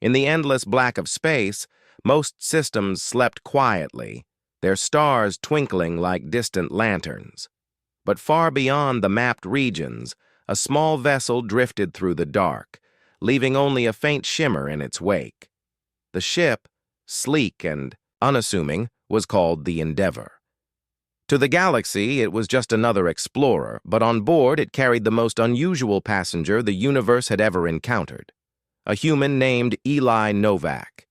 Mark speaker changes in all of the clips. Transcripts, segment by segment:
Speaker 1: In the endless black of space, most systems slept quietly, their stars twinkling like distant lanterns. But far beyond the mapped regions, a small vessel drifted through the dark, leaving only a faint shimmer in its wake. The ship, sleek and unassuming, was called the Endeavor. To the galaxy, it was just another explorer, but on board it carried the most unusual passenger the universe had ever encountered, a human named Eli Novak.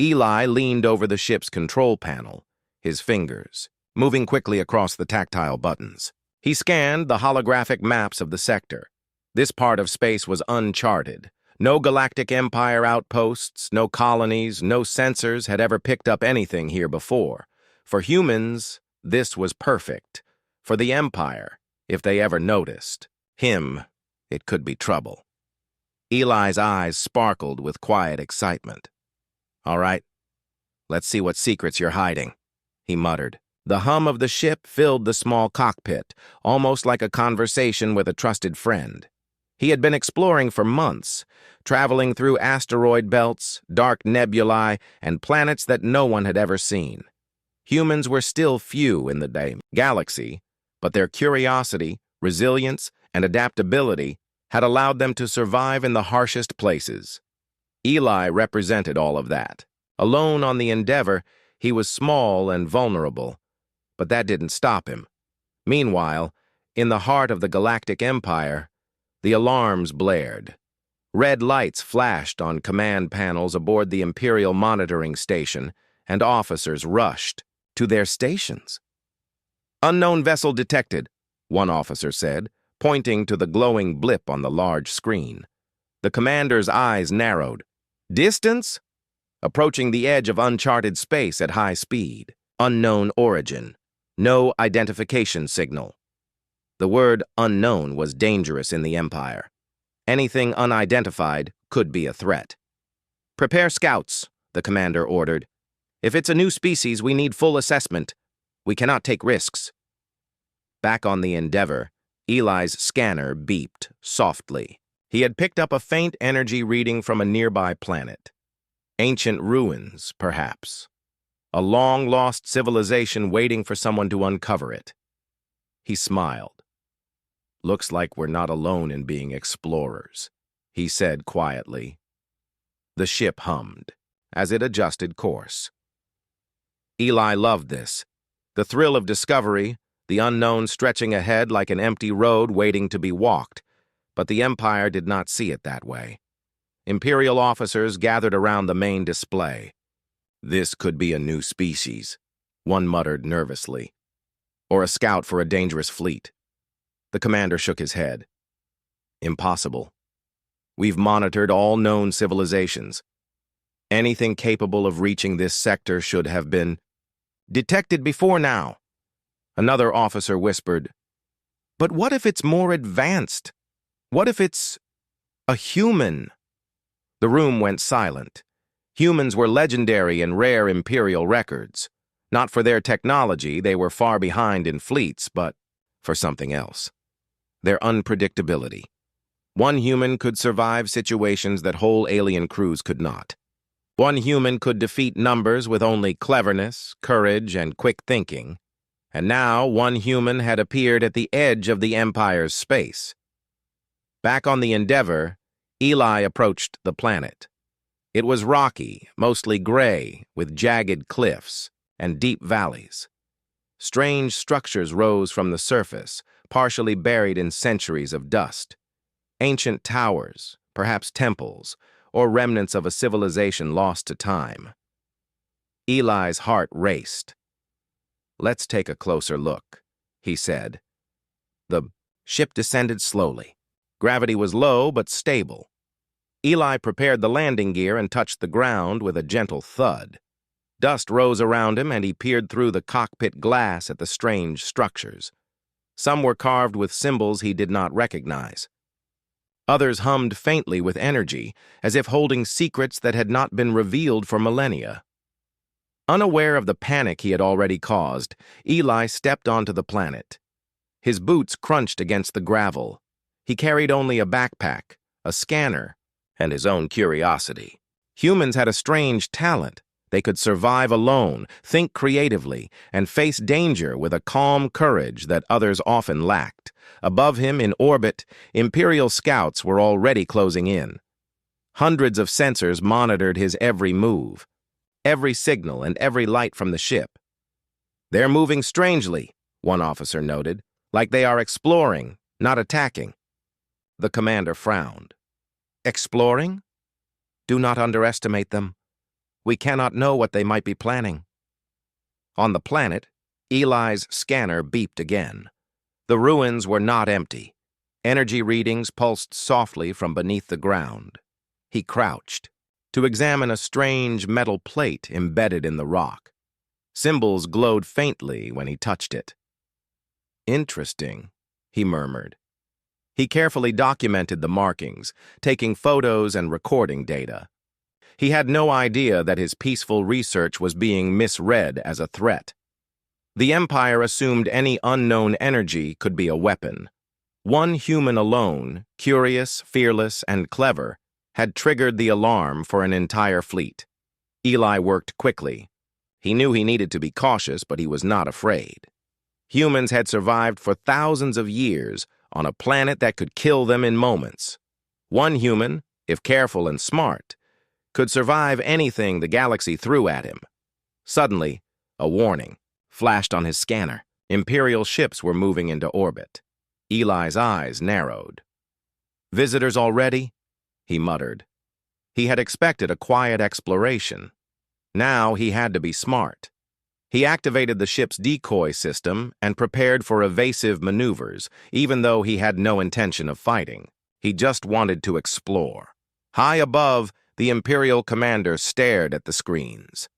Speaker 1: Eli leaned over the ship's control panel, his fingers moving quickly across the tactile buttons. He scanned the holographic maps of the sector. This part of space was uncharted. No Galactic Empire outposts, no colonies, no sensors had ever picked up anything here before. For humans, this was perfect. For the Empire, if they ever noticed him, it could be trouble. Eli's eyes sparkled with quiet excitement. "All right, let's see what secrets you're hiding," he muttered. The hum of the ship filled the small cockpit, almost like a conversation with a trusted friend. He had been exploring for months, traveling through asteroid belts, dark nebulae, and planets that no one had ever seen. Humans were still few in the galaxy, but their curiosity, resilience, and adaptability had allowed them to survive in the harshest places. Eli represented all of that. Alone on the Endeavor, he was small and vulnerable, but that didn't stop him. Meanwhile, in the heart of the Galactic Empire, the alarms blared. Red lights flashed on command panels aboard the Imperial monitoring station, and officers rushed to their stations. "Unknown vessel detected," one officer said, pointing to the glowing blip on the large screen. The commander's eyes narrowed. "Distance? Approaching the edge of uncharted space at high speed. Unknown origin. No identification signal." The word unknown was dangerous in the Empire. Anything unidentified could be a threat. "Prepare scouts," the commander ordered. "If it's a new species, we need full assessment. We cannot take risks." Back on the Endeavor, Eli's scanner beeped softly. He had picked up a faint energy reading from a nearby planet. Ancient ruins, perhaps. A long-lost civilization waiting for someone to uncover it. He smiled. "Looks like we're not alone in being explorers," he said quietly. The ship hummed as it adjusted course. Eli loved this. The thrill of discovery, the unknown stretching ahead like an empty road waiting to be walked, but the Empire did not see it that way. Imperial officers gathered around the main display. "This could be a new species," one muttered nervously. "Or a scout for a dangerous fleet." The commander shook his head. "Impossible. We've monitored all known civilizations. Anything capable of reaching this sector should have been detected before now." Another officer whispered, "But what if it's more advanced? What if it's a human?" The room went silent. Humans were legendary in rare Imperial records. Not for their technology, they were far behind in fleets, but for something else. Their unpredictability. One human could survive situations that whole alien crews could not. One human could defeat numbers with only cleverness, courage, and quick thinking. And now one human had appeared at the edge of the Empire's space. Back on the Endeavor, Eli approached the planet. It was rocky, mostly gray, with jagged cliffs and deep valleys. Strange structures rose from the surface, partially buried in centuries of dust. Ancient towers, perhaps temples, or remnants of a civilization lost to time. Eli's heart raced. "Let's take a closer look," he said. The ship descended slowly. Gravity was low but stable. Eli prepared the landing gear and touched the ground with a gentle thud. Dust rose around him and he peered through the cockpit glass at the strange structures. Some were carved with symbols he did not recognize. Others hummed faintly with energy, as if holding secrets that had not been revealed for millennia. Unaware of the panic he had already caused, Eli stepped onto the planet. His boots crunched against the gravel. He carried only a backpack, a scanner, and his own curiosity. Humans had a strange talent. They could survive alone, think creatively, and face danger with a calm courage that others often lacked. Above him, in orbit, Imperial scouts were already closing in. Hundreds of sensors monitored his every move, every signal and every light from the ship. "They're moving strangely," one officer noted, "like they are exploring, not attacking." The commander frowned. "Exploring? Do not underestimate them. We cannot know what they might be planning." On the planet, Eli's scanner beeped again. The ruins were not empty. Energy readings pulsed softly from beneath the ground. He crouched to examine a strange metal plate embedded in the rock. Symbols glowed faintly when he touched it. "Interesting," he murmured. He carefully documented the markings, taking photos and recording data. He had no idea that his peaceful research was being misread as a threat. The Empire assumed any unknown energy could be a weapon. One human alone, curious, fearless, and clever, had triggered the alarm for an entire fleet. Eli worked quickly. He knew he needed to be cautious, but he was not afraid. Humans had survived for thousands of years on a planet that could kill them in moments. One human, if careful and smart, could survive anything the galaxy threw at him. Suddenly, a warning flashed on his scanner. Imperial ships were moving into orbit. Eli's eyes narrowed. "Visitors already?" he muttered. He had expected a quiet exploration. Now he had to be smart. He activated the ship's decoy system and prepared for evasive maneuvers, even though he had no intention of fighting. He just wanted to explore. High above, the Imperial commander stared at the screens.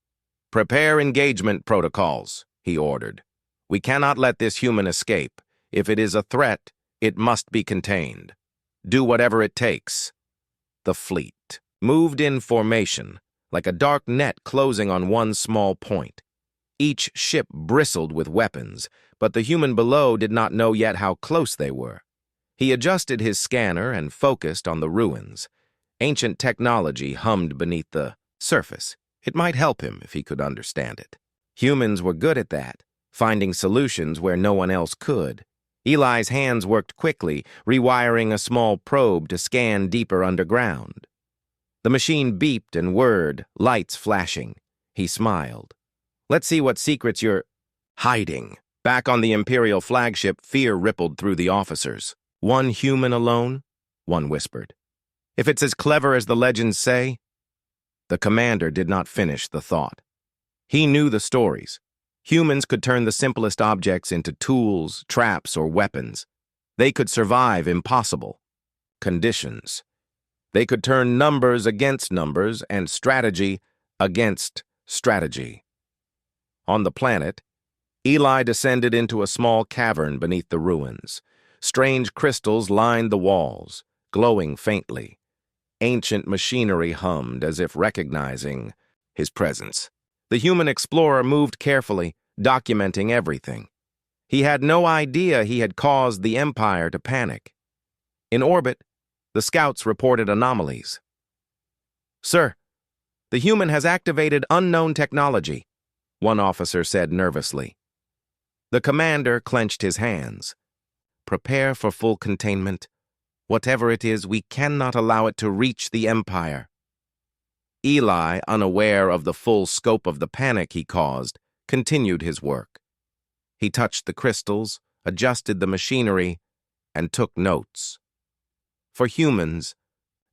Speaker 1: "Prepare engagement protocols," he ordered. "We cannot let this human escape. If it is a threat, it must be contained. Do whatever it takes." The fleet moved in formation, like a dark net closing on one small point. Each ship bristled with weapons, but the human below did not know yet how close they were. He adjusted his scanner and focused on the ruins. Ancient technology hummed beneath the surface. It might help him if he could understand it. Humans were good at that, finding solutions where no one else could. Eli's hands worked quickly, rewiring a small probe to scan deeper underground. The machine beeped and whirred, lights flashing. He smiled. "Let's see what secrets you're hiding." Back on the Imperial flagship, fear rippled through the officers. "One human alone?" one whispered. "If it's as clever as the legends say?" The commander did not finish the thought. He knew the stories. Humans could turn the simplest objects into tools, traps, or weapons. They could survive impossible conditions. They could turn numbers against numbers and strategy against strategy. On the planet, Eli descended into a small cavern beneath the ruins. Strange crystals lined the walls, glowing faintly. Ancient machinery hummed as if recognizing his presence. The human explorer moved carefully, documenting everything. He had no idea he had caused the Empire to panic. In orbit, the scouts reported anomalies. "Sir, the human has activated unknown technology," one officer said nervously. The commander clenched his hands. "Prepare for full containment. Whatever it is, we cannot allow it to reach the Empire." Eli, unaware of the full scope of the panic he caused, continued his work. He touched the crystals, adjusted the machinery, and took notes. For humans,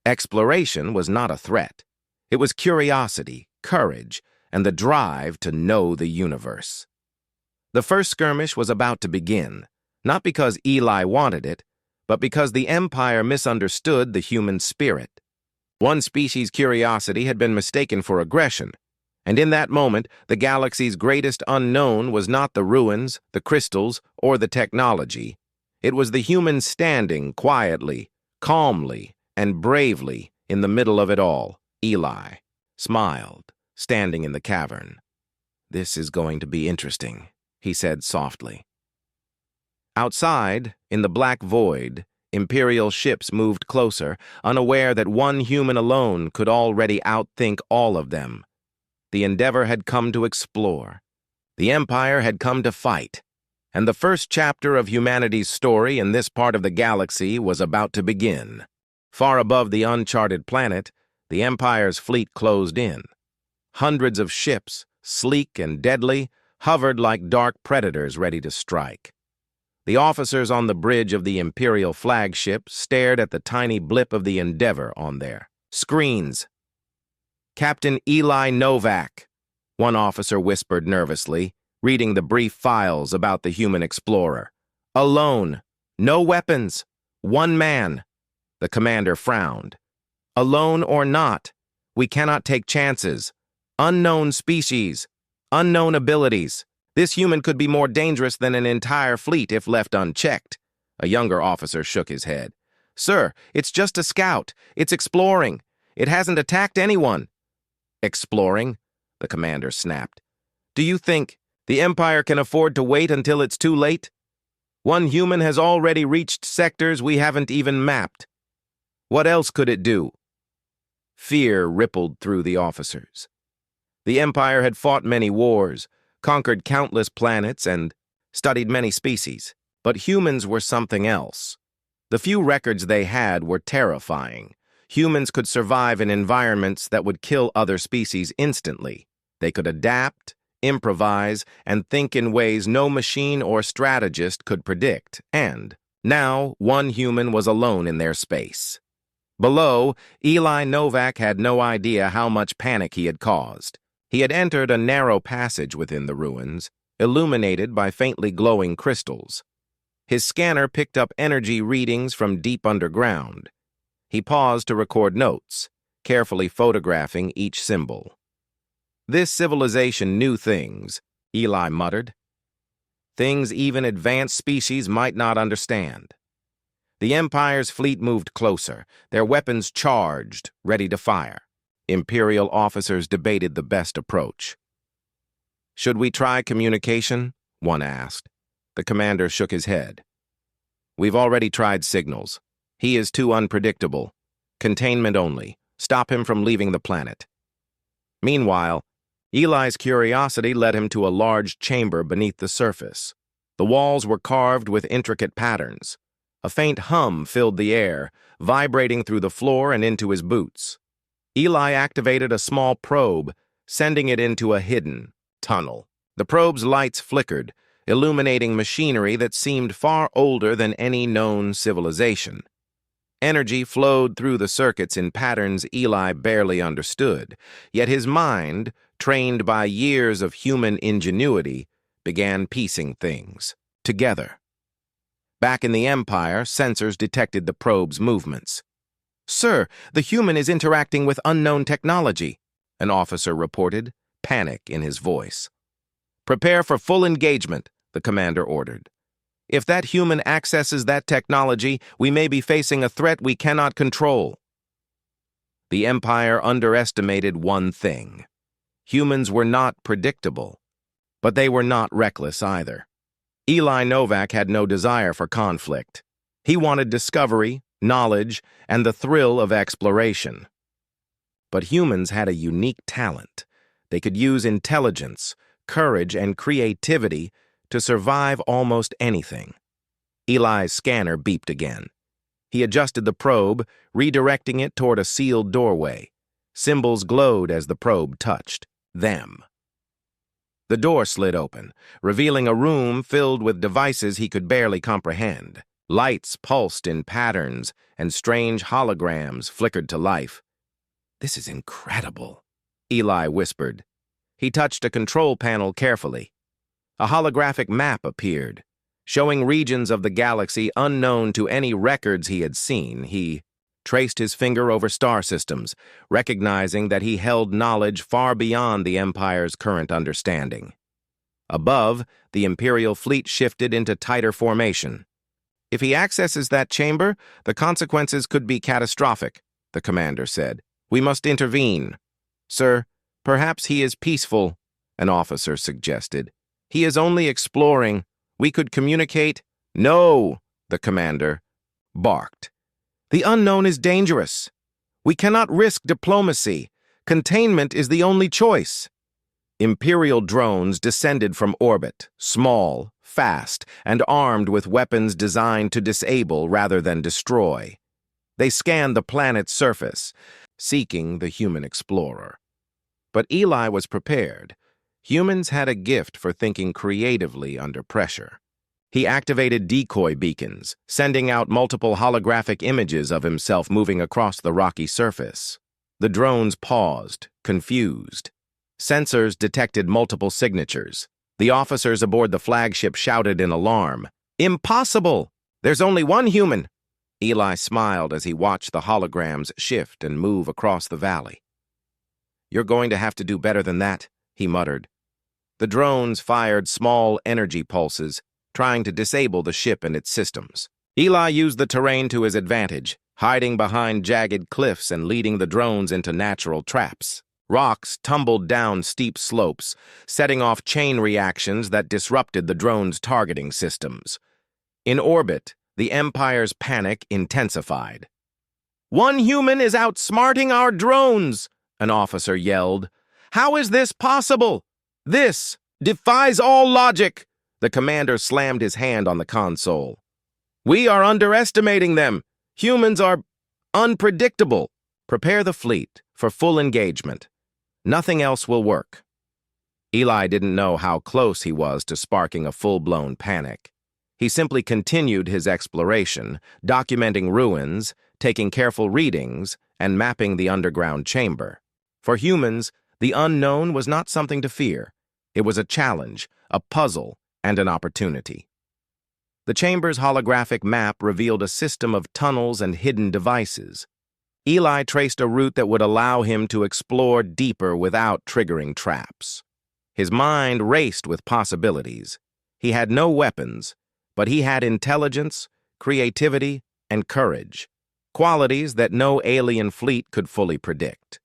Speaker 1: exploration was not a threat. It was curiosity, courage, and the drive to know the universe. The first skirmish was about to begin, not because Eli wanted it, but because the Empire misunderstood the human spirit. One species' curiosity had been mistaken for aggression, and in that moment, the galaxy's greatest unknown was not the ruins, the crystals, or the technology. It was the human standing quietly, calmly, and bravely in the middle of it all. Eli smiled, standing in the cavern. "This is going to be interesting," he said softly. Outside, in the black void, Imperial ships moved closer, unaware that one human alone could already outthink all of them. The Endeavor had come to explore. The Empire had come to fight. And the first chapter of humanity's story in this part of the galaxy was about to begin. Far above the uncharted planet, the Empire's fleet closed in. Hundreds of ships, sleek and deadly, hovered like dark predators ready to strike. The officers on the bridge of the Imperial flagship stared at the tiny blip of the Endeavor on their screens. "Captain Eli Novak," one officer whispered nervously, reading the brief files about the human explorer. "Alone. No weapons. One man." The commander frowned. "Alone or not, we cannot take chances. Unknown species. Unknown abilities. This human could be more dangerous than an entire fleet if left unchecked." A younger officer shook his head. "Sir, it's just a scout. It's exploring. It hasn't attacked anyone." "Exploring?" the commander snapped. "Do you think the Empire can afford to wait until it's too late? One human has already reached sectors we haven't even mapped. What else could it do?" Fear rippled through the officers. The Empire had fought many wars, conquered countless planets, and studied many species. But humans were something else. The few records they had were terrifying. Humans could survive in environments that would kill other species instantly. They could adapt, improvise, and think in ways no machine or strategist could predict. And now, one human was alone in their space. Below, Eli Novak had no idea how much panic he had caused. He had entered a narrow passage within the ruins, illuminated by faintly glowing crystals. His scanner picked up energy readings from deep underground. He paused to record notes, carefully photographing each symbol. "This civilization knew things," Eli muttered. "Things even advanced species might not understand." The Empire's fleet moved closer, their weapons charged, ready to fire. Imperial officers debated the best approach. "Should we try communication?" one asked. The commander shook his head. "We've already tried signals. He is too unpredictable. Containment only. Stop him from leaving the planet." Meanwhile, Eli's curiosity led him to a large chamber beneath the surface. The walls were carved with intricate patterns. A faint hum filled the air, vibrating through the floor and into his boots. Eli activated a small probe, sending it into a hidden tunnel. The probe's lights flickered, illuminating machinery that seemed far older than any known civilization. Energy flowed through the circuits in patterns Eli barely understood, yet his mind, trained by years of human ingenuity, began piecing things together. Back in the Empire, sensors detected the probe's movements. "Sir, the human is interacting with unknown technology," an officer reported, panic in his voice. "Prepare for full engagement," the commander ordered. "If that human accesses that technology, we may be facing a threat we cannot control." The Empire underestimated one thing. Humans were not predictable, but they were not reckless either. Eli Novak had no desire for conflict. He wanted discovery, knowledge, and the thrill of exploration. But humans had a unique talent. They could use intelligence, courage, and creativity to survive almost anything. Eli's scanner beeped again. He adjusted the probe, redirecting it toward a sealed doorway. Symbols glowed as the probe touched them. The door slid open, revealing a room filled with devices he could barely comprehend. Lights pulsed in patterns, and strange holograms flickered to life. "This is incredible," Eli whispered. He touched a control panel carefully. A holographic map appeared, showing regions of the galaxy unknown to any records he had seen. He traced his finger over star systems, recognizing that he held knowledge far beyond the Empire's current understanding. Above, the Imperial fleet shifted into tighter formation. "If he accesses that chamber, the consequences could be catastrophic," the commander said. "We must intervene." "Sir, perhaps he is peaceful," an officer suggested. "He is only exploring. We could communicate." "No," the commander. barked. "The unknown is dangerous. We cannot risk diplomacy. Containment is the only choice." Imperial drones descended from orbit, small, fast, and armed with weapons designed to disable rather than destroy. They scanned the planet's surface, seeking the human explorer. But Eli was prepared. Humans had a gift for thinking creatively under pressure. He activated decoy beacons, sending out multiple holographic images of himself moving across the rocky surface. The drones paused, confused. Sensors detected multiple signatures. The officers aboard the flagship shouted in alarm, "Impossible! There's only one human!" Eli smiled as he watched the holograms shift and move across the valley. "You're going to have to do better than that," he muttered. The drones fired small energy pulses, trying to disable the ship and its systems. Eli used the terrain to his advantage, hiding behind jagged cliffs and leading the drones into natural traps. Rocks tumbled down steep slopes, setting off chain reactions that disrupted the drones' targeting systems. In orbit, the Empire's panic intensified. "One human is outsmarting our drones!" an officer yelled. "How is this possible? This defies all logic!" The commander slammed his hand on the console. "We are underestimating them. Humans are unpredictable. Prepare the fleet for full engagement. Nothing else will work." Eli didn't know how close he was to sparking a full-blown panic. He simply continued his exploration, documenting ruins, taking careful readings, and mapping the underground chamber. For humans, the unknown was not something to fear. It was a challenge, a puzzle, and an opportunity. The chamber's holographic map revealed a system of tunnels and hidden devices. Eli traced a route that would allow him to explore deeper without triggering traps. His mind raced with possibilities. He had no weapons, but he had intelligence, creativity, and courage, qualities that no alien fleet could fully predict.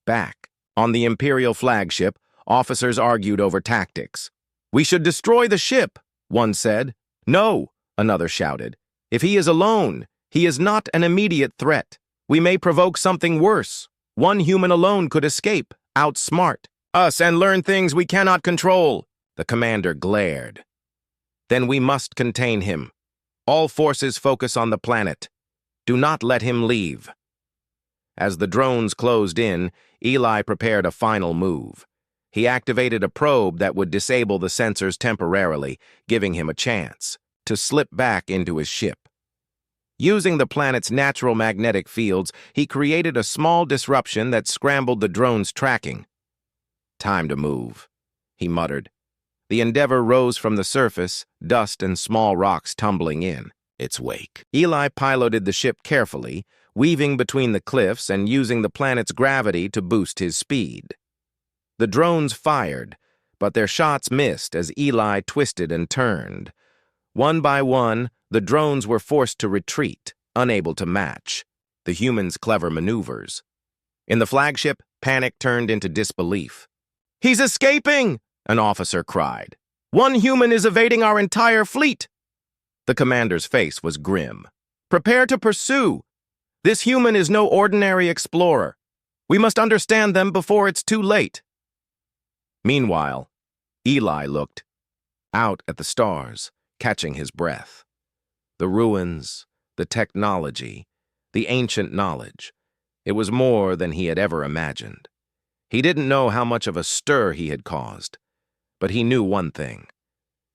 Speaker 1: Back on the Imperial flagship, officers argued over tactics. "We should destroy the ship," one said. "No," another shouted. "If he is alone, he is not an immediate threat. We may provoke something worse. One human alone could escape, outsmart us, and learn things we cannot control." The commander glared. "Then we must contain him. All forces focus on the planet. Do not let him leave." As the drones closed in, Eli prepared a final move. He activated a probe that would disable the sensors temporarily, giving him a chance to slip back into his ship. Using the planet's natural magnetic fields, he created a small disruption that scrambled the drone's tracking. "Time to move," he muttered. The Endeavor rose from the surface, dust and small rocks tumbling in its wake. Eli piloted the ship carefully, weaving between the cliffs and using the planet's gravity to boost his speed. The drones fired, but their shots missed as Eli twisted and turned. One by one, the drones were forced to retreat, unable to match the humans' clever maneuvers. In the flagship, panic turned into disbelief. "He's escaping!" an officer cried. "One human is evading our entire fleet!" The commander's face was grim. "Prepare to pursue! This human is no ordinary explorer. We must understand them before it's too late." Meanwhile, Eli looked out at the stars, catching his breath. The ruins, the technology, the ancient knowledge. It was more than he had ever imagined. He didn't know how much of a stir he had caused, but he knew one thing.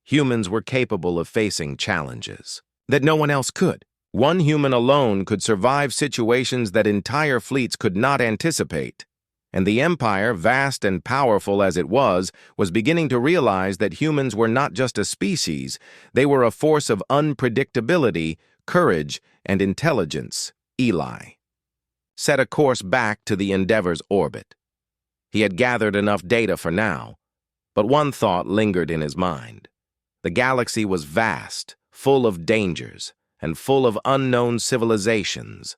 Speaker 1: Humans were capable of facing challenges that no one else could. One human alone could survive situations that entire fleets could not anticipate. And the Empire, vast and powerful as it was beginning to realize that humans were not just a species, they were a force of unpredictability, courage, and intelligence. Eli set a course back to the Endeavor's orbit. He had gathered enough data for now, but one thought lingered in his mind. The galaxy was vast, full of dangers, and full of unknown civilizations,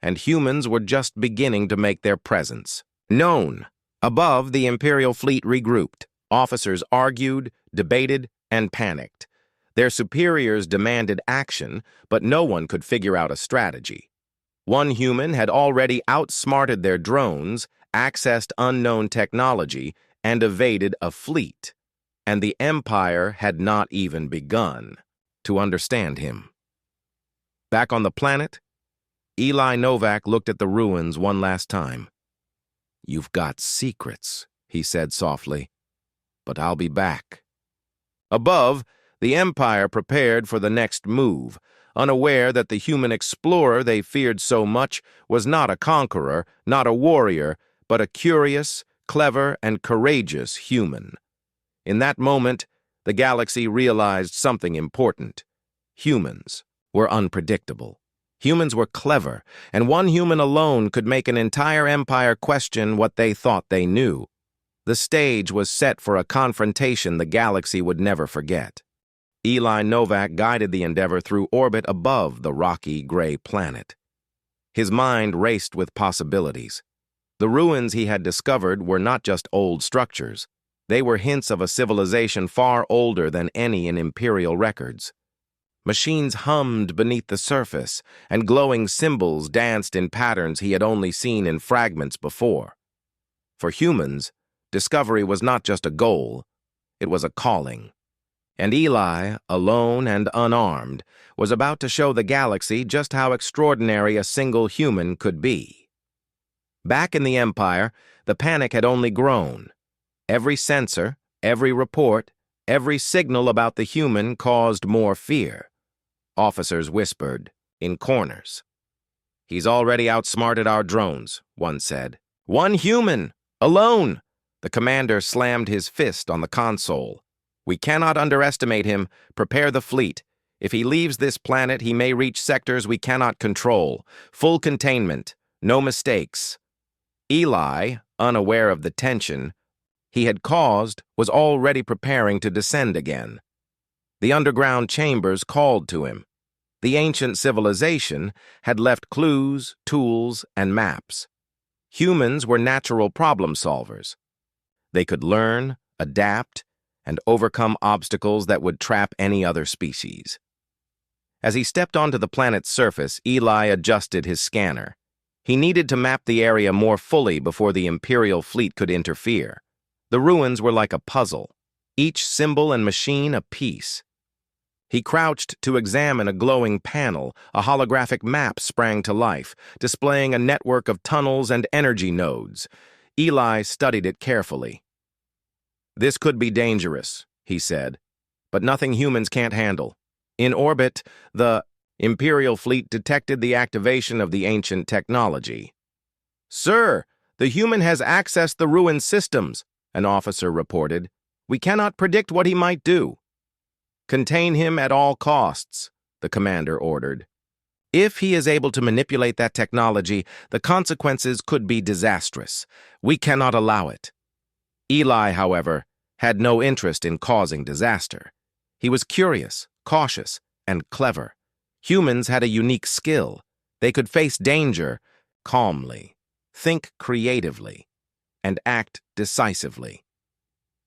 Speaker 1: and humans were just beginning to make their presence known. Above, the Imperial fleet regrouped. Officers argued, debated, and panicked. Their superiors demanded action, but no one could figure out a strategy. One human had already outsmarted their drones, accessed unknown technology, and evaded a fleet. And the Empire had not even begun to understand him. Back on the planet, Eli Novak looked at the ruins one last time. "You've got secrets," he said softly, "but I'll be back." Above, the Empire prepared for the next move, unaware that the human explorer they feared so much was not a conqueror, not a warrior, but a curious, clever, and courageous human. In that moment, the galaxy realized something important. Humans were unpredictable. Humans were clever, and one human alone could make an entire empire question what they thought they knew. The stage was set for a confrontation the galaxy would never forget. Eli Novak guided the Endeavor through orbit above the rocky gray planet. His mind raced with possibilities. The ruins he had discovered were not just old structures. They were hints of a civilization far older than any in Imperial records. Machines hummed beneath the surface, and glowing symbols danced in patterns he had only seen in fragments before. For humans, discovery was not just a goal, it was a calling. And Eli, alone and unarmed, was about to show the galaxy just how extraordinary a single human could be. Back in the Empire, the panic had only grown. Every sensor, every report, every signal about the human caused more fear. Officers whispered, in corners. "He's already outsmarted our drones," one said. "One human! Alone!" The commander slammed his fist on the console. "We cannot underestimate him. Prepare the fleet. If he leaves this planet, he may reach sectors we cannot control. Full containment. No mistakes." Eli, unaware of the tension he had caused, was already preparing to descend again. The underground chambers called to him. The ancient civilization had left clues, tools, and maps. Humans were natural problem solvers. They could learn, adapt, and overcome obstacles that would trap any other species. As he stepped onto the planet's surface, Eli adjusted his scanner. He needed to map the area more fully before the Imperial fleet could interfere. The ruins were like a puzzle, each symbol and machine a piece. He crouched to examine a glowing panel. A holographic map sprang to life, displaying a network of tunnels and energy nodes. Eli studied it carefully. "This could be dangerous," he said, "but nothing humans can't handle." In orbit, the Imperial fleet detected the activation of the ancient technology. "Sir, the human has accessed the ruined systems," an officer reported. "We cannot predict what he might do." "Contain him at all costs," the commander ordered. "If he is able to manipulate that technology, the consequences could be disastrous. We cannot allow it." Eli, however, had no interest in causing disaster. He was curious, cautious, and clever. Humans had a unique skill. They could face danger calmly, think creatively, and act decisively.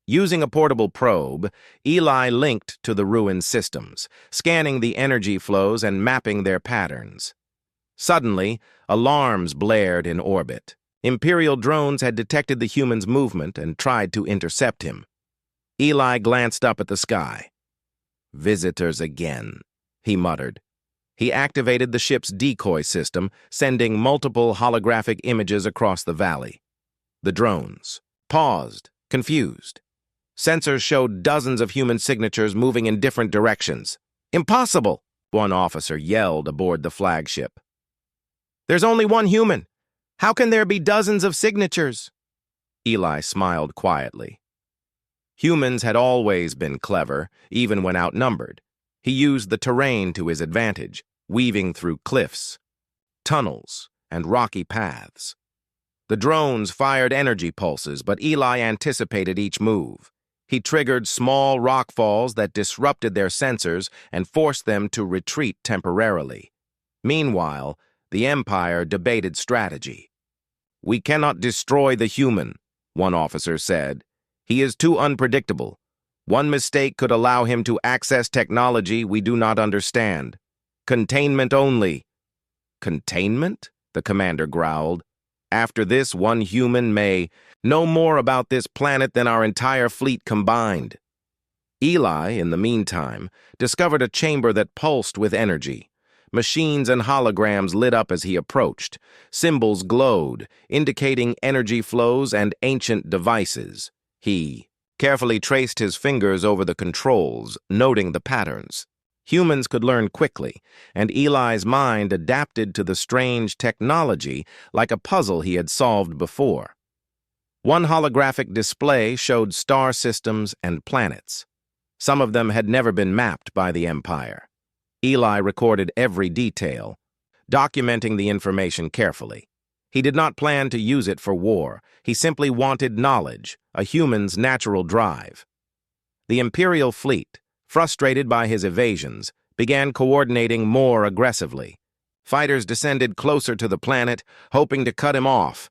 Speaker 1: Using a portable probe, Eli linked to the ruined systems, scanning the energy flows and mapping their patterns. Suddenly, alarms blared in orbit. Imperial drones had detected the human's movement and tried to intercept him. Eli glanced up at the sky. "Visitors again," he muttered. He activated the ship's decoy system, sending multiple holographic images across the valley. The drones paused, confused. Sensors showed dozens of human signatures moving in different directions. "Impossible!" one officer yelled aboard the flagship. "There's only one human. How can there be dozens of signatures?" Eli smiled quietly. Humans had always been clever, even when outnumbered. He used the terrain to his advantage, weaving through cliffs, tunnels, and rocky paths. The drones fired energy pulses, but Eli anticipated each move. He triggered small rockfalls that disrupted their sensors and forced them to retreat temporarily. Meanwhile, the Empire debated strategy. "We cannot destroy the human," one officer said. "He is too unpredictable. One mistake could allow him to access technology we do not understand. Containment only. Containment? The commander growled. After this, one human may know more about this planet than our entire fleet combined. Eli, in the meantime, discovered a chamber that pulsed with energy. Machines and holograms lit up as he approached. Symbols glowed, indicating energy flows and ancient devices. He carefully traced his fingers over the controls, noting the patterns. Humans could learn quickly, and Eli's mind adapted to the strange technology like a puzzle he had solved before. One holographic display showed star systems and planets. Some of them had never been mapped by the Empire. Eli recorded every detail, documenting the information carefully. He did not plan to use it for war. He simply wanted knowledge, a human's natural drive. The Imperial fleet, frustrated by his evasions, began coordinating more aggressively. Fighters descended closer to the planet, hoping to cut him off.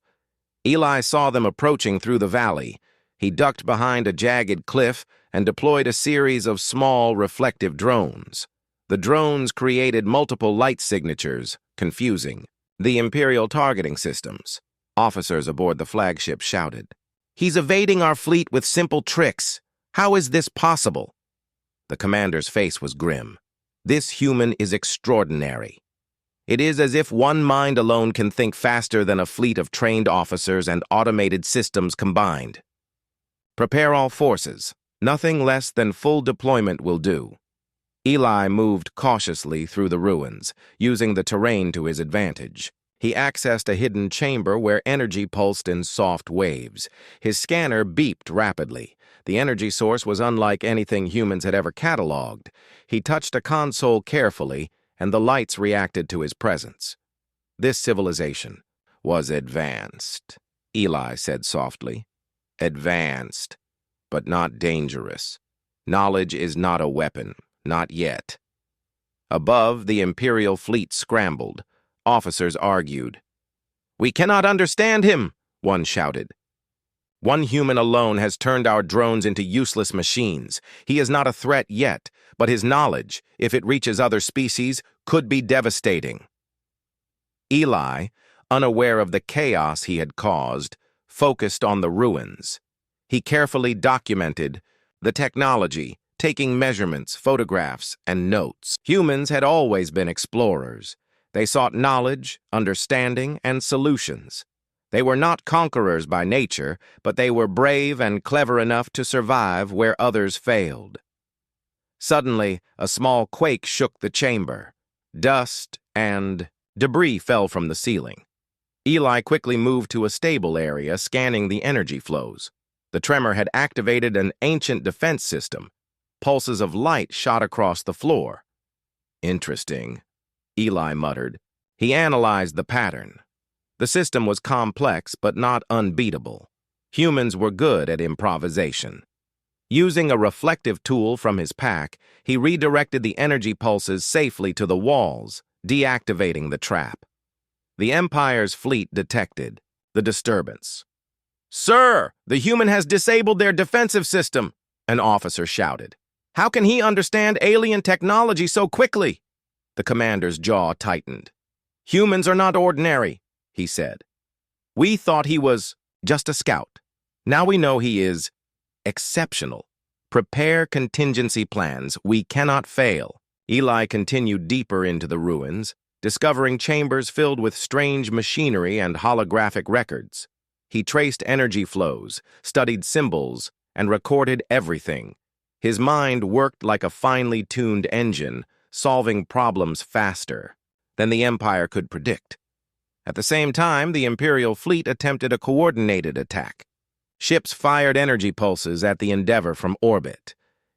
Speaker 1: Eli saw them approaching through the valley. He ducked behind a jagged cliff and deployed a series of small, reflective drones. The drones created multiple light signatures, confusing. The Imperial targeting systems. Officers aboard the flagship shouted. "He's evading our fleet with simple tricks. How is this possible?" The commander's face was grim. This human is extraordinary. It is as if one mind alone can think faster than a fleet of trained officers and automated systems combined. Prepare all forces. Nothing less than full deployment will do. Eli moved cautiously through the ruins, using the terrain to his advantage. He accessed a hidden chamber where energy pulsed in soft waves. His scanner beeped rapidly. The energy source was unlike anything humans had ever cataloged. He touched a console carefully, and the lights reacted to his presence. This civilization was advanced, Eli said softly. Advanced, but not dangerous. Knowledge is not a weapon, not yet. Above, the Imperial fleet scrambled. Officers argued. "We cannot understand him," one shouted. "One human alone has turned our drones into useless machines. He is not a threat yet, but his knowledge, if it reaches other species, could be devastating." Eli, unaware of the chaos he had caused, focused on the ruins. He carefully documented the technology, taking measurements, photographs, and notes. Humans had always been explorers. They sought knowledge, understanding, and solutions. They were not conquerors by nature, but they were brave and clever enough to survive where others failed. Suddenly, a small quake shook the chamber. Dust and debris fell from the ceiling. Eli quickly moved to a stable area, scanning the energy flows. The tremor had activated an ancient defense system. Pulses of light shot across the floor. "Interesting," Eli muttered. He analyzed the pattern. The system was complex but not unbeatable. Humans were good at improvisation. Using a reflective tool from his pack, he redirected the energy pulses safely to the walls, deactivating the trap. The Empire's fleet detected the disturbance. "Sir, the human has disabled their defensive system," an officer shouted. "How can he understand alien technology so quickly?" The commander's jaw tightened. "Humans are not ordinary," he said. "We thought he was just a scout. Now we know he is exceptional. Prepare contingency plans. We cannot fail." Eli continued deeper into the ruins, discovering chambers filled with strange machinery and holographic records. He traced energy flows, studied symbols, and recorded everything. His mind worked like a finely tuned engine, solving problems faster than the Empire could predict. At the same time, the Imperial fleet attempted a coordinated attack. Ships fired energy pulses at the Endeavor from orbit.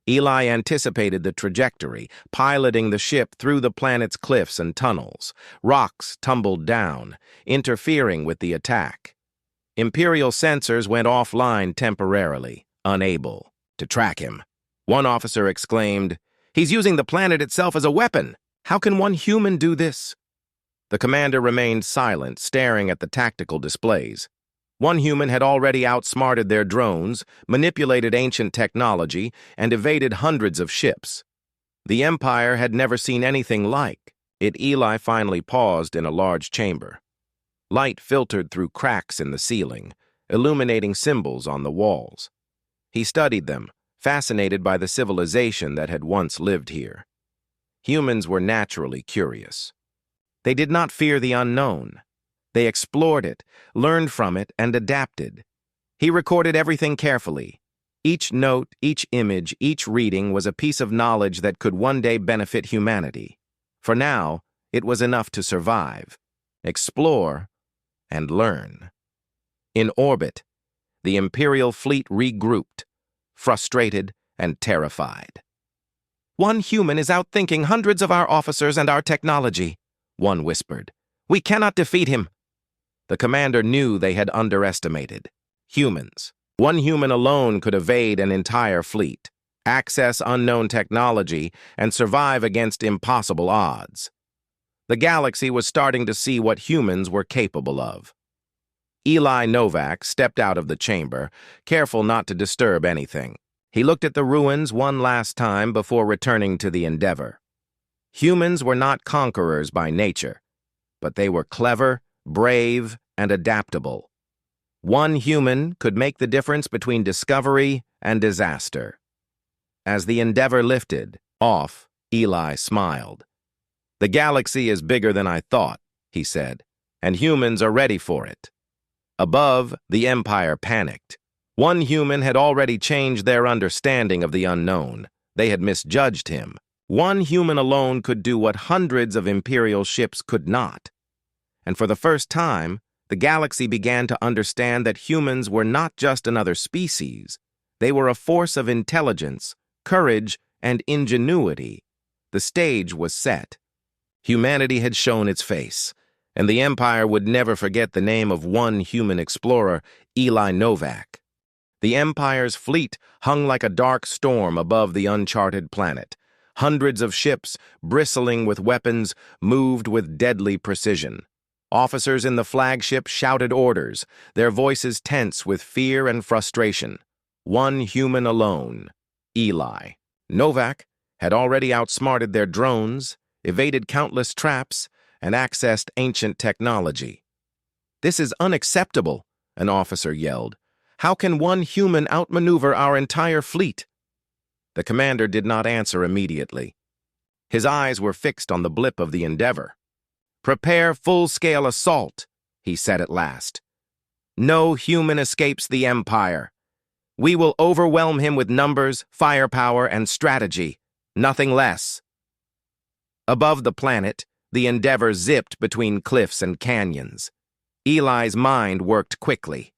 Speaker 1: Eli anticipated the trajectory, piloting the ship through the planet's cliffs and tunnels. Rocks tumbled down, interfering with the attack. Imperial sensors went offline temporarily, unable to track him. One officer exclaimed, "He's using the planet itself as a weapon. How can one human do this?" The commander remained silent, staring at the tactical displays. One human had already outsmarted their drones, manipulated ancient technology, and evaded hundreds of ships. The Empire had never seen anything like it. Eli finally paused in a large chamber. Light filtered through cracks in the ceiling, illuminating symbols on the walls. He studied them, fascinated by the civilization that had once lived here. Humans were naturally curious. They did not fear the unknown. They explored it, learned from it, and adapted. He recorded everything carefully. Each note, each image, each reading was a piece of knowledge that could one day benefit humanity. For now, it was enough to survive, explore, and learn. In orbit, the Imperial fleet regrouped, frustrated and terrified. "One human is outthinking hundreds of our officers and our technology," one whispered. "We cannot defeat him." The commander knew they had underestimated humans. One human alone could evade an entire fleet, access unknown technology, and survive against impossible odds. The galaxy was starting to see what humans were capable of. Eli Novak stepped out of the chamber, careful not to disturb anything. He looked at the ruins one last time before returning to the Endeavor. Humans were not conquerors by nature, but they were clever, brave, and adaptable. One human could make the difference between discovery and disaster. As the Endeavor lifted off, Eli smiled. "The galaxy is bigger than I thought," he said, "and humans are ready for it." Above, the Empire panicked. One human had already changed their understanding of the unknown. They had misjudged him. One human alone could do what hundreds of Imperial ships could not. And for the first time, the galaxy began to understand that humans were not just another species. They were a force of intelligence, courage, and ingenuity. The stage was set. Humanity had shown its face, and the Empire would never forget the name of one human explorer, Eli Novak. The Empire's fleet hung like a dark storm above the uncharted planet. Hundreds of ships, bristling with weapons, moved with deadly precision. Officers in the flagship shouted orders, their voices tense with fear and frustration. One human alone, Eli Novak, had already outsmarted their drones, evaded countless traps, and accessed ancient technology. "This is unacceptable," an officer yelled. "How can one human outmaneuver our entire fleet?" The commander did not answer immediately. His eyes were fixed on the blip of the Endeavor. "Prepare full-scale assault," he said at last. "No human escapes the Empire. We will overwhelm him with numbers, firepower, and strategy, nothing less." Above the planet, the Endeavor zipped between cliffs and canyons. Eli's mind worked quickly.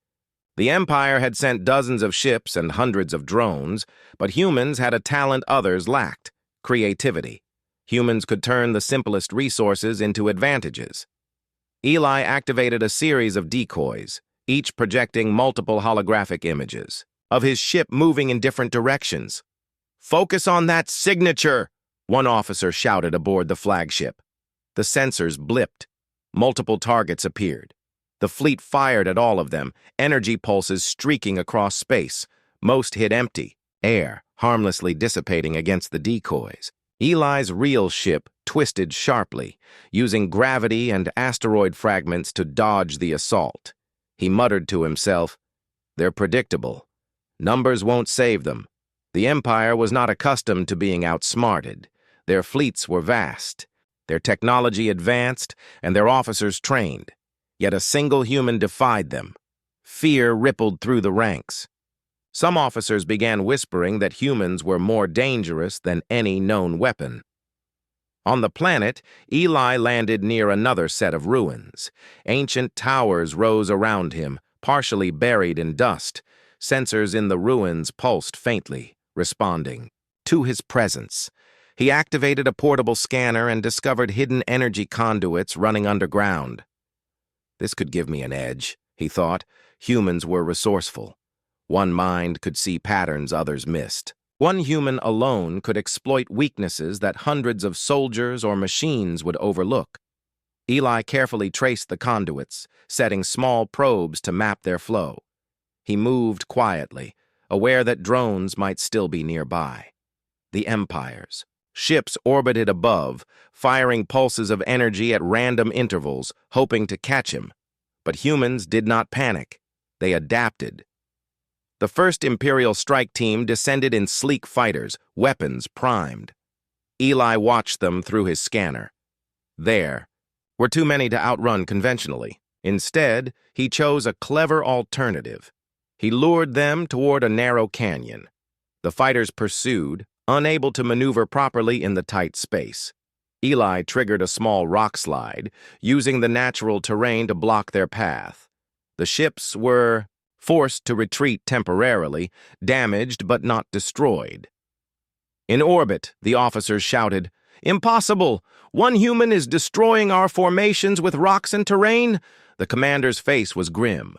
Speaker 1: The Empire had sent dozens of ships and hundreds of drones, but humans had a talent others lacked: creativity. Humans could turn the simplest resources into advantages. Eli activated a series of decoys, each projecting multiple holographic images of his ship moving in different directions. "Focus on that signature," one officer shouted aboard the flagship. The sensors blipped. Multiple targets appeared. The fleet fired at all of them, energy pulses streaking across space. Most hit empty, air harmlessly dissipating against the decoys. Eli's real ship twisted sharply, using gravity and asteroid fragments to dodge the assault. He muttered to himself, "They're predictable. Numbers won't save them." The Empire was not accustomed to being outsmarted. Their fleets were vast, their technology advanced, and their officers trained. Yet a single human defied them. Fear rippled through the ranks. Some officers began whispering that humans were more dangerous than any known weapon. On the planet, Eli landed near another set of ruins. Ancient towers rose around him, partially buried in dust. Sensors in the ruins pulsed faintly, responding to his presence. He activated a portable scanner and discovered hidden energy conduits running underground. "This could give me an edge," he thought. Humans were resourceful. One mind could see patterns others missed. One human alone could exploit weaknesses that hundreds of soldiers or machines would overlook. Eli carefully traced the conduits, setting small probes to map their flow. He moved quietly, aware that drones might still be nearby. The Empires. Ships orbited above, firing pulses of energy at random intervals, hoping to catch him. But humans did not panic. They adapted. The first Imperial strike team descended in sleek fighters, weapons primed. Eli watched them through his scanner. There were too many to outrun conventionally. Instead, he chose a clever alternative. He lured them toward a narrow canyon. The fighters pursued, unable to maneuver properly in the tight space. Eli triggered a small rock slide, using the natural terrain to block their path. The ships were forced to retreat temporarily, damaged but not destroyed. In orbit, the officers shouted, "Impossible! One human is destroying our formations with rocks and terrain!" The commander's face was grim.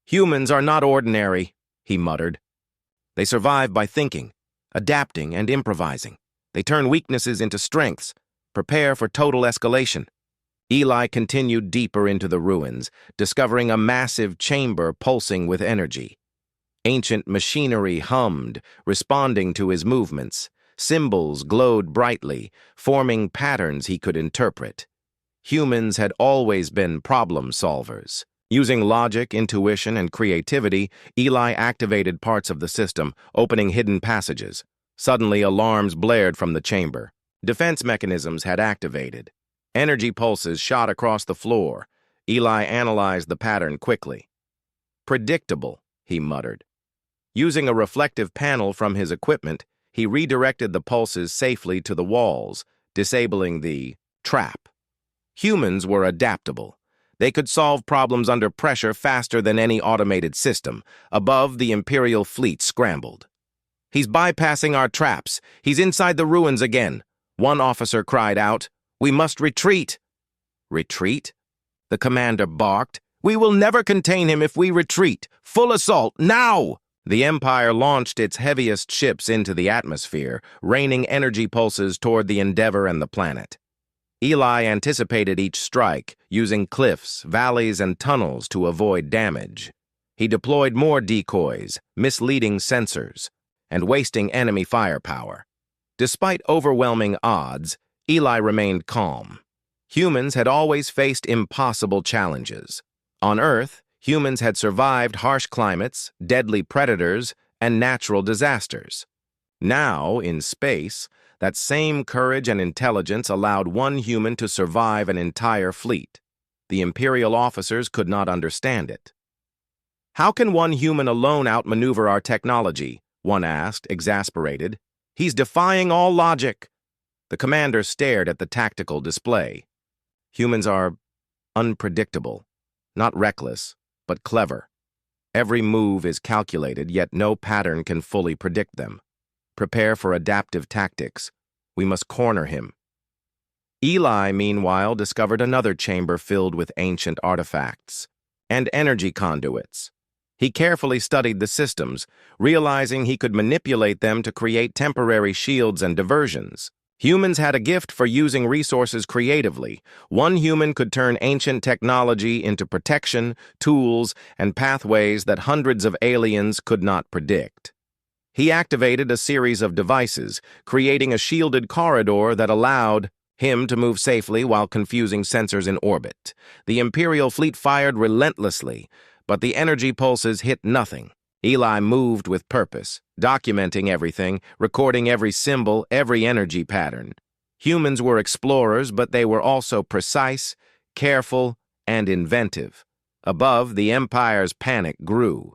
Speaker 1: "Humans are not ordinary," he muttered. "They survive by thinking, adapting, and improvising. They turn weaknesses into strengths, prepare for total escalation." Eli continued deeper into the ruins, discovering a massive chamber pulsing with energy. Ancient machinery hummed, responding to his movements. Symbols glowed brightly, forming patterns he could interpret. Humans had always been problem solvers. Using logic, intuition, and creativity, Eli activated parts of the system, opening hidden passages. Suddenly, alarms blared from the chamber. Defense mechanisms had activated. Energy pulses shot across the floor. Eli analyzed the pattern quickly. "Predictable," he muttered. Using a reflective panel from his equipment, he redirected the pulses safely to the walls, disabling the trap. Humans were adaptable. They could solve problems under pressure faster than any automated system. Above, the Imperial fleet scrambled. "He's bypassing our traps. He's inside the ruins again," one officer cried out. "We must retreat." "Retreat?" The commander barked. "We will never contain him if we retreat. Full assault, now!" The Empire launched its heaviest ships into the atmosphere, raining energy pulses toward the Endeavor and the planet. Eli anticipated each strike, using cliffs, valleys, and tunnels to avoid damage. He deployed more decoys, misleading sensors, and wasting enemy firepower. Despite overwhelming odds, Eli remained calm. Humans had always faced impossible challenges. On Earth, humans had survived harsh climates, deadly predators, and natural disasters. Now, in space, that same courage and intelligence allowed one human to survive an entire fleet. The Imperial officers could not understand it. "How can one human alone outmaneuver our technology?" one asked, exasperated. "He's defying all logic." The commander stared at the tactical display. Humans are unpredictable, not reckless, but clever. Every move is calculated, yet no pattern can fully predict them. Prepare for adaptive tactics. We must corner him. Eli, meanwhile, discovered another chamber filled with ancient artifacts and energy conduits. He carefully studied the systems, realizing he could manipulate them to create temporary shields and diversions. Humans had a gift for using resources creatively. One human could turn ancient technology into protection, tools, and pathways that hundreds of aliens could not predict. He activated a series of devices, creating a shielded corridor that allowed him to move safely while confusing sensors in orbit. The Imperial fleet fired relentlessly, but the energy pulses hit nothing. Eli moved with purpose, documenting everything, recording every symbol, every energy pattern. Humans were explorers, but they were also precise, careful, and inventive. Above, the Empire's panic grew.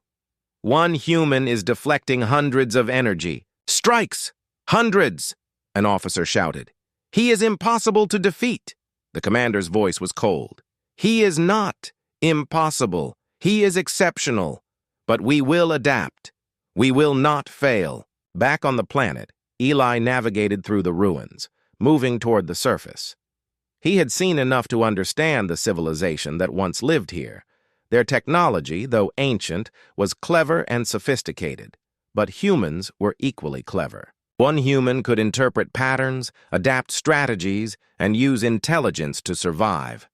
Speaker 1: "One human is deflecting hundreds of energy. Strikes! Hundreds!" an officer shouted. "He is impossible to defeat." The commander's voice was cold. "He is not impossible. He is exceptional. But we will adapt. We will not fail." Back on the planet, Eli navigated through the ruins, moving toward the surface. He had seen enough to understand the civilization that once lived here. Their technology, though ancient, was clever and sophisticated, but humans were equally clever. One human could interpret patterns, adapt strategies, and use intelligence to survive.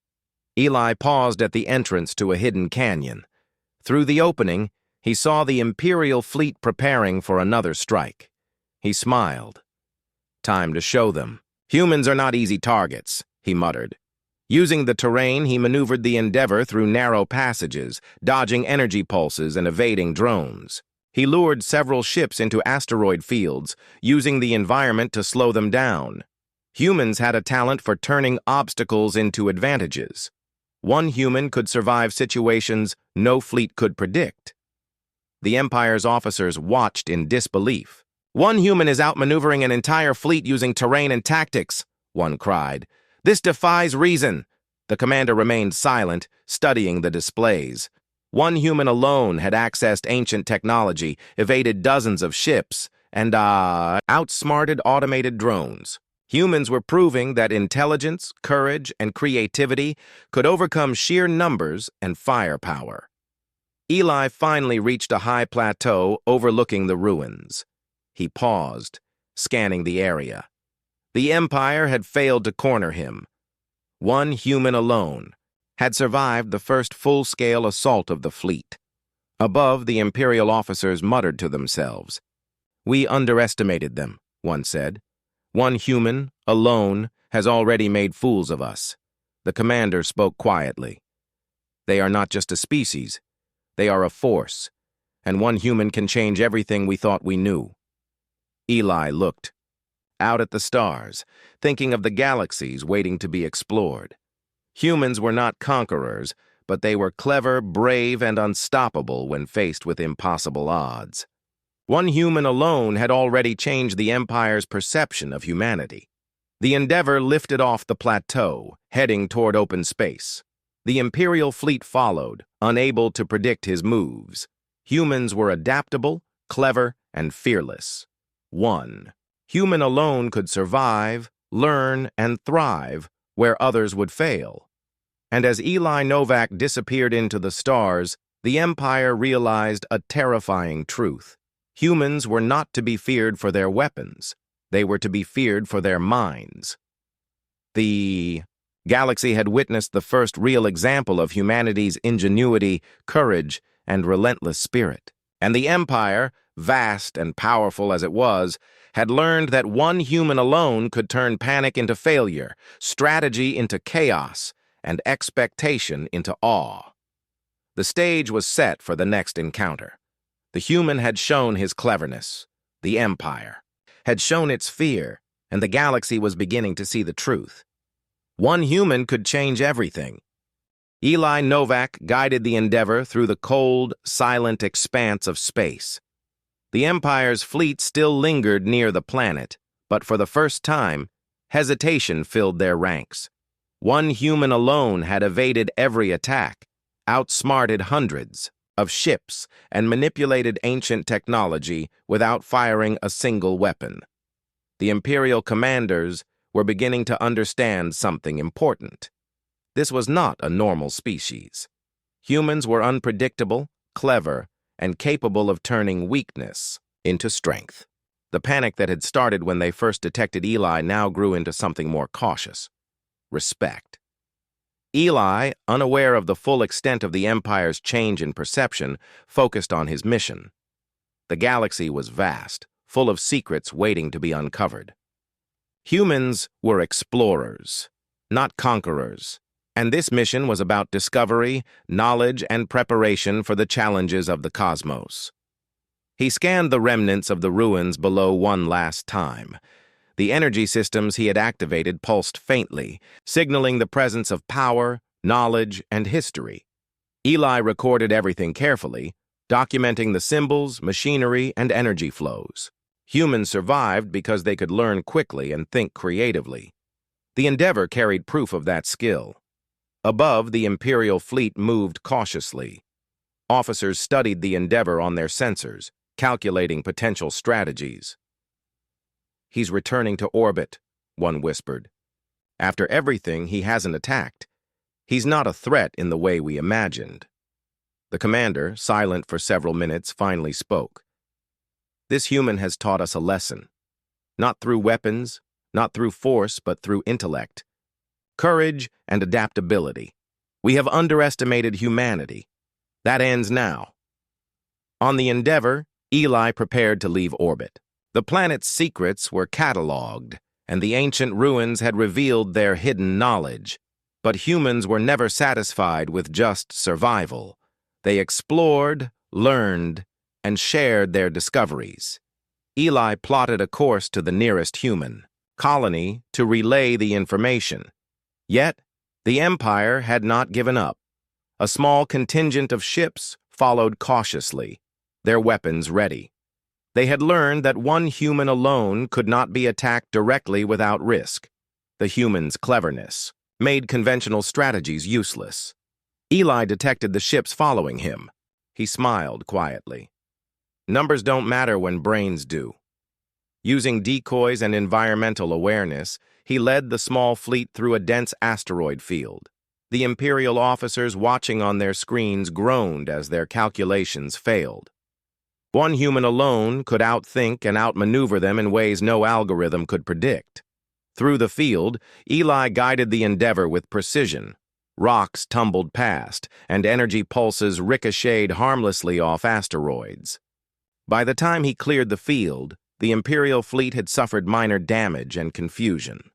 Speaker 1: Eli paused at the entrance to a hidden canyon. Through the opening, he saw the Imperial fleet preparing for another strike. He smiled. Time to show them. Humans are not easy targets, he muttered. Using the terrain, he maneuvered the Endeavor through narrow passages, dodging energy pulses and evading drones. He lured several ships into asteroid fields, using the environment to slow them down. Humans had a talent for turning obstacles into advantages. One human could survive situations no fleet could predict. The Empire's officers watched in disbelief. "One human is outmaneuvering an entire fleet using terrain and tactics," one cried. "This defies reason." The commander remained silent, studying the displays. One human alone had accessed ancient technology, evaded dozens of ships, and outsmarted automated drones. Humans were proving that intelligence, courage, and creativity could overcome sheer numbers and firepower. Eli finally reached a high plateau overlooking the ruins. He paused, scanning the area. The Empire had failed to corner him. One human alone had survived the first full-scale assault of the fleet. Above, the Imperial officers muttered to themselves. "We underestimated them," one said. "One human, alone, has already made fools of us." The commander spoke quietly. "They are not just a species. They are a force, and one human can change everything we thought we knew." Eli looked out at the stars, thinking of the galaxies waiting to be explored. Humans were not conquerors, but they were clever, brave, and unstoppable when faced with impossible odds. One human alone had already changed the Empire's perception of humanity. The Endeavor lifted off the plateau, heading toward open space. The Imperial fleet followed, unable to predict his moves. Humans were adaptable, clever, and fearless. One human alone could survive, learn, and thrive where others would fail. And as Eli Novak disappeared into the stars, the Empire realized a terrifying truth. Humans were not to be feared for their weapons. They were to be feared for their minds. The galaxy had witnessed the first real example of humanity's ingenuity, courage, and relentless spirit. And the Empire, vast and powerful as it was, had learned that one human alone could turn panic into failure, strategy into chaos, and expectation into awe. The stage was set for the next encounter. The human had shown his cleverness. The Empire had shown its fear, and the galaxy was beginning to see the truth. One human could change everything. Eli Novak guided the Endeavor through the cold, silent expanse of space. The Empire's fleet still lingered near the planet, but for the first time, hesitation filled their ranks. One human alone had evaded every attack, outsmarted hundreds of ships, and manipulated ancient technology without firing a single weapon. The Imperial commanders were beginning to understand something important. This was not a normal species. Humans were unpredictable, clever, and capable of turning weakness into strength. The panic that had started when they first detected Eli now grew into something more cautious. Respect. Eli, unaware of the full extent of the Empire's change in perception, focused on his mission. The galaxy was vast, full of secrets waiting to be uncovered. Humans were explorers, not conquerors, and this mission was about discovery, knowledge, and preparation for the challenges of the cosmos. He scanned the remnants of the ruins below one last time. The energy systems he had activated pulsed faintly, signaling the presence of power, knowledge, and history. Eli recorded everything carefully, documenting the symbols, machinery, and energy flows. Humans survived because they could learn quickly and think creatively. The Endeavor carried proof of that skill. Above, the Imperial fleet moved cautiously. Officers studied the Endeavor on their sensors, calculating potential strategies. "He's returning to orbit," one whispered. "After everything, he hasn't attacked. He's not a threat in the way we imagined." The commander, silent for several minutes, finally spoke. "This human has taught us a lesson. Not through weapons, not through force, but through intellect. Courage and adaptability. We have underestimated humanity. That ends now. On the Endeavor, Eli prepared to leave orbit. The planet's secrets were catalogued, and the ancient ruins had revealed their hidden knowledge. But humans were never satisfied with just survival. They explored, learned, and shared their discoveries. Eli plotted a course to the nearest human colony to relay the information. Yet, the Empire had not given up. A small contingent of ships followed cautiously, their weapons ready. They had learned that one human alone could not be attacked directly without risk. The human's cleverness made conventional strategies useless. Eli detected the ships following him. He smiled quietly. Numbers don't matter when brains do. Using decoys and environmental awareness, he led the small fleet through a dense asteroid field. The Imperial officers watching on their screens groaned as their calculations failed. One human alone could outthink and outmaneuver them in ways no algorithm could predict. Through the field, Eli guided the Endeavor with precision. Rocks tumbled past, and energy pulses ricocheted harmlessly off asteroids. By the time he cleared the field, the Imperial fleet had suffered minor damage and confusion.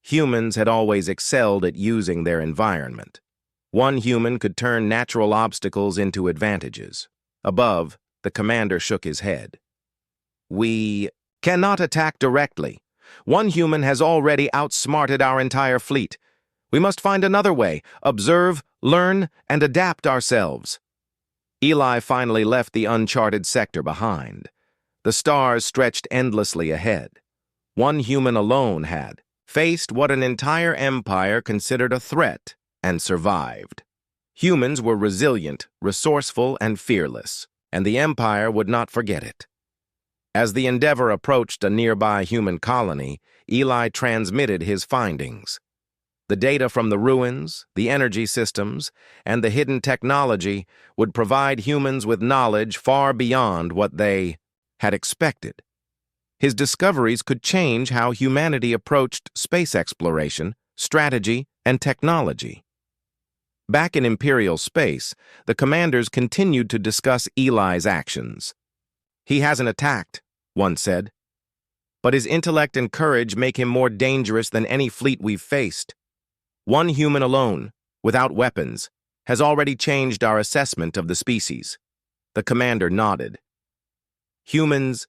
Speaker 1: Humans had always excelled at using their environment. One human could turn natural obstacles into advantages. Above, the commander shook his head. We cannot attack directly. One human has already outsmarted our entire fleet. We must find another way, observe, learn, and adapt ourselves. Eli finally left the uncharted sector behind. The stars stretched endlessly ahead. One human alone had faced what an entire empire considered a threat and survived. Humans were resilient, resourceful, and fearless, and the empire would not forget it. As the Endeavor approached a nearby human colony, Eli transmitted his findings. The data from the ruins, the energy systems, and the hidden technology would provide humans with knowledge far beyond what they had expected. His discoveries could change how humanity approached space exploration, strategy, and technology. Back in Imperial space, the commanders continued to discuss Eli's actions. He hasn't attacked, one said, but his intellect and courage make him more dangerous than any fleet we've faced. One human alone, without weapons, has already changed our assessment of the species. The commander nodded. Humans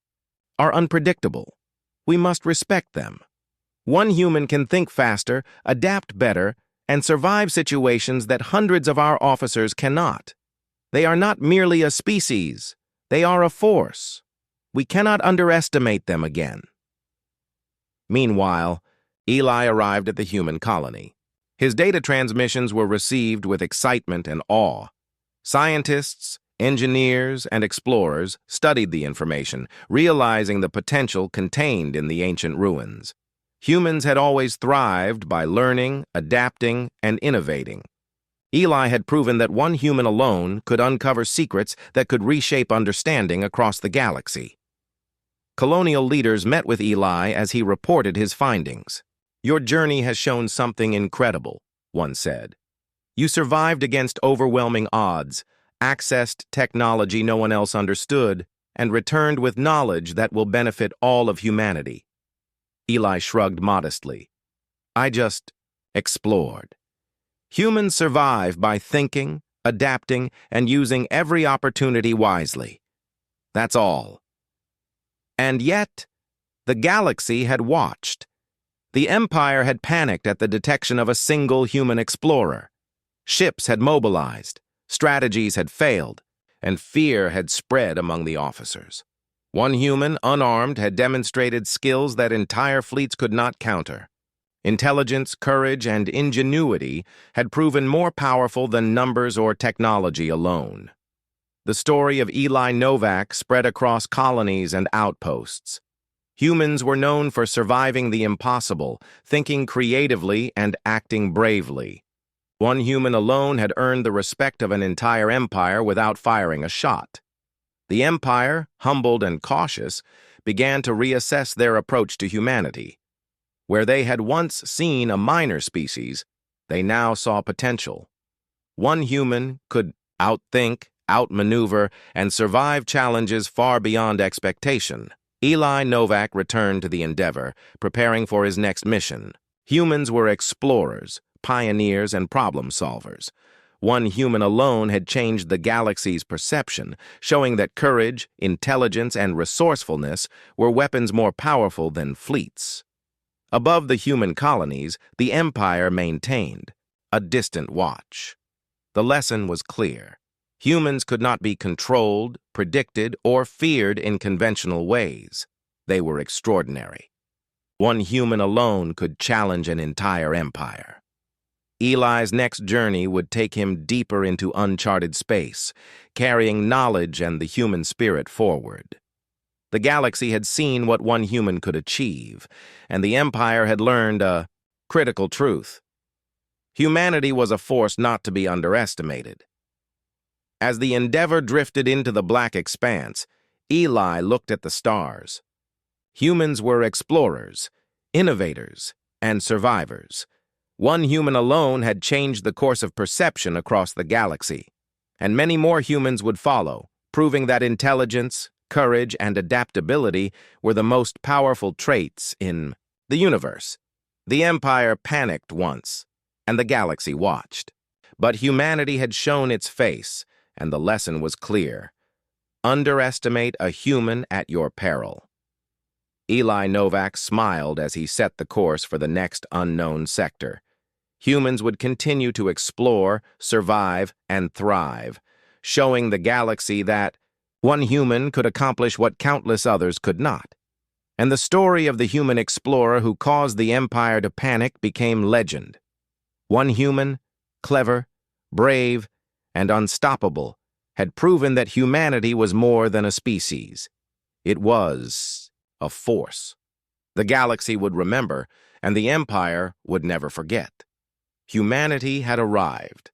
Speaker 1: are unpredictable. We must respect them. One human can think faster, adapt better, and survive situations that hundreds of our officers cannot. They are not merely a species. They are a force. We cannot underestimate them again. Meanwhile, Eli arrived at the human colony. His data transmissions were received with excitement and awe. Scientists, engineers, and explorers studied the information, realizing the potential contained in the ancient ruins. Humans had always thrived by learning, adapting, and innovating. Eli had proven that one human alone could uncover secrets that could reshape understanding across the galaxy. Colonial leaders met with Eli as he reported his findings. Your journey has shown something incredible, one said. You survived against overwhelming odds, accessed technology no one else understood, and returned with knowledge that will benefit all of humanity. Eli shrugged modestly. I just explored. Humans survive by thinking, adapting, and using every opportunity wisely. That's all. And yet, the galaxy had watched. The Empire had panicked at the detection of a single human explorer. Ships had mobilized, strategies had failed, and fear had spread among the officers. One human, unarmed, had demonstrated skills that entire fleets could not counter. Intelligence, courage, and ingenuity had proven more powerful than numbers or technology alone. The story of Eli Novak spread across colonies and outposts. Humans were known for surviving the impossible, thinking creatively, and acting bravely. One human alone had earned the respect of an entire empire without firing a shot. The empire, humbled and cautious, began to reassess their approach to humanity. Where they had once seen a minor species, they now saw potential. One human could outthink, outmaneuver, and survive challenges far beyond expectation. Eli Novak returned to the Endeavor, preparing for his next mission. Humans were explorers, pioneers, and problem solvers. One human alone had changed the galaxy's perception, showing that courage, intelligence, and resourcefulness were weapons more powerful than fleets. Above the human colonies, the Empire maintained a distant watch. The lesson was clear. Humans could not be controlled, predicted, or feared in conventional ways. They were extraordinary. One human alone could challenge an entire empire. Eli's next journey would take him deeper into uncharted space, carrying knowledge and the human spirit forward. The galaxy had seen what one human could achieve, and the Empire had learned a critical truth. Humanity was a force not to be underestimated. As the Endeavor drifted into the black expanse, Eli looked at the stars. Humans were explorers, innovators, and survivors. One human alone had changed the course of perception across the galaxy, and many more humans would follow, proving that intelligence, courage, and adaptability were the most powerful traits in the universe. The Empire panicked once, and the galaxy watched. But humanity had shown its face, and the lesson was clear. Underestimate a human at your peril. Eli Novak smiled as he set the course for the next unknown sector. Humans would continue to explore, survive, and thrive, showing the galaxy that one human could accomplish what countless others could not. And the story of the human explorer who caused the Empire to panic became legend. One human, clever, brave, and unstoppable, had proven that humanity was more than a species. It was a force. The galaxy would remember, and the Empire would never forget. Humanity had arrived,